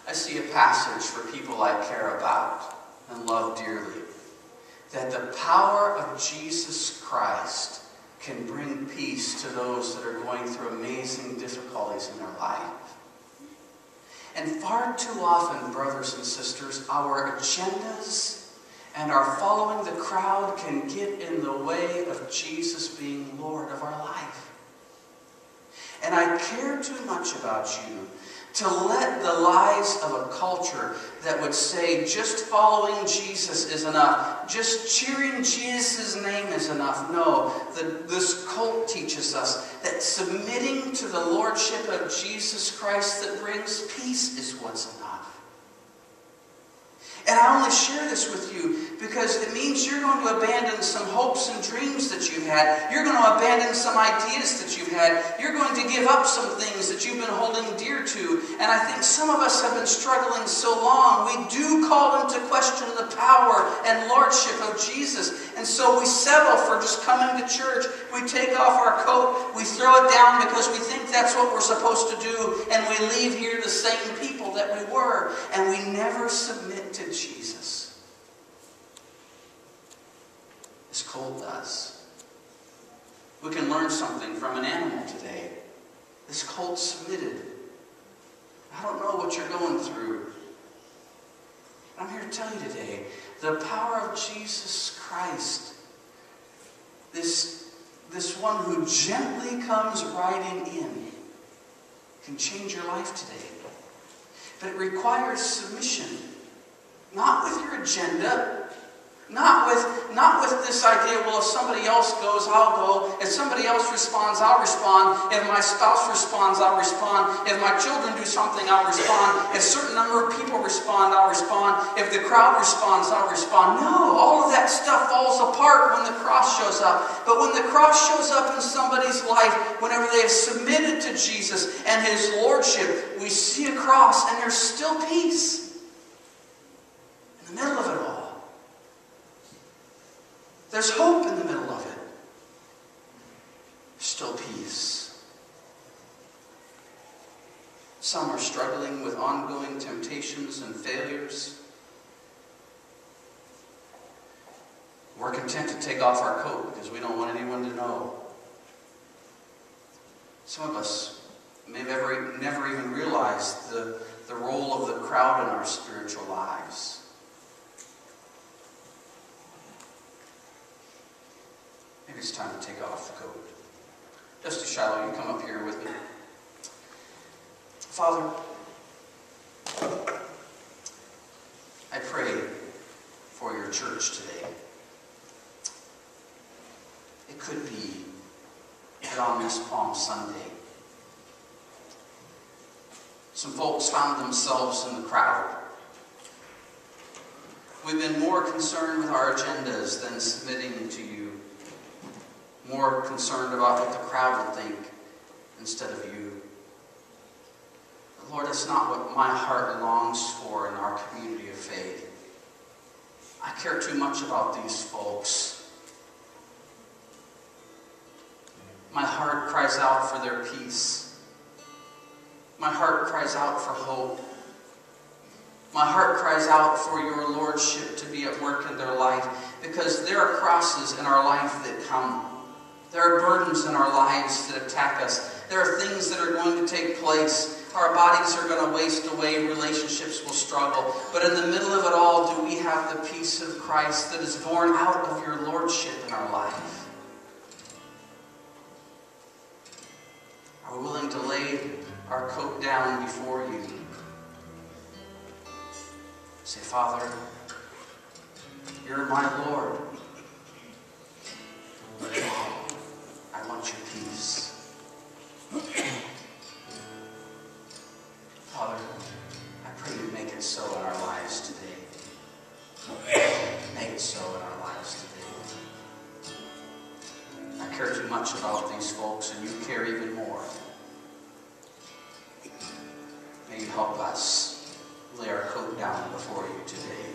I see a passage for people I care about and love dearly, that the power of Jesus Christ can bring peace to those that are going through amazing difficulties in their life. And far too often, brothers and sisters, our agendas and our following the crowd can get in the way of Jesus being Lord of our life. And I care too much about you to let the lies of a culture that would say just following Jesus is enough, just cheering Jesus' name is enough. No, this cult teaches us that submitting to the lordship of Jesus Christ that brings peace is what's enough. And I only share this with you because it means you're going to abandon some hopes and dreams that you've had. You're going to abandon some ideas that you've had. You're going to give up some things that you've been holding dear to. And I think some of us have been struggling so long, we do call into question the power and lordship of Jesus. And so we settle for just coming to church. We take off our coat, we throw it down because we think that's what we're supposed to do, and we leave here the same people that we were. And we never submit to Jesus. This cult does. We can learn something from an animal today. This cult submitted. I don't know what you're going through. I'm here to tell you today, the power of Jesus Christ, this one who gently comes riding in, can change your life today. But it requires submission. Not with your agenda. Not with this idea, well, if somebody else goes, I'll go. If somebody else responds, I'll respond. If my spouse responds, I'll respond. If my children do something, I'll respond. If a certain number of people respond, I'll respond. If the crowd responds, I'll respond. No, all of that stuff falls apart when the cross shows up. But when the cross shows up in somebody's life, whenever they have submitted to Jesus and His Lordship, we see a cross and there's still peace in the middle of it all. There's hope in the middle of it. There's still peace. Some are struggling with ongoing temptations and failures. We're content to take off our coat because we don't want anyone to know. Some of us may never even realized the role of the crowd in our spiritual lives. Maybe it's time to take off the coat. Dusty Shiloh, you come up here with me. Father, I pray for your church today. It could be that on this Palm Sunday, some folks found themselves in the crowd. We've been more concerned with our agendas than submitting to you. More concerned about what the crowd would think instead of you. But Lord, that's not what my heart longs for in our community of faith. I care too much about these folks. My heart cries out for their peace. My heart cries out for hope. My heart cries out for your Lordship to be at work in their life, because there are crosses in our life that come. There are burdens in our lives that attack us. There are things that are going to take place. Our bodies are going to waste away. Relationships will struggle. But in the middle of it all, do we have the peace of Christ that is born out of your Lordship in our life? Are we willing to lay our coat down before you? Say, Father, you're my Lord. I want your peace. Father, I pray you make it so in our lives today. Make it so in our lives today. I care too much about these folks, and you care even more. May you help us lay our coat down before you today.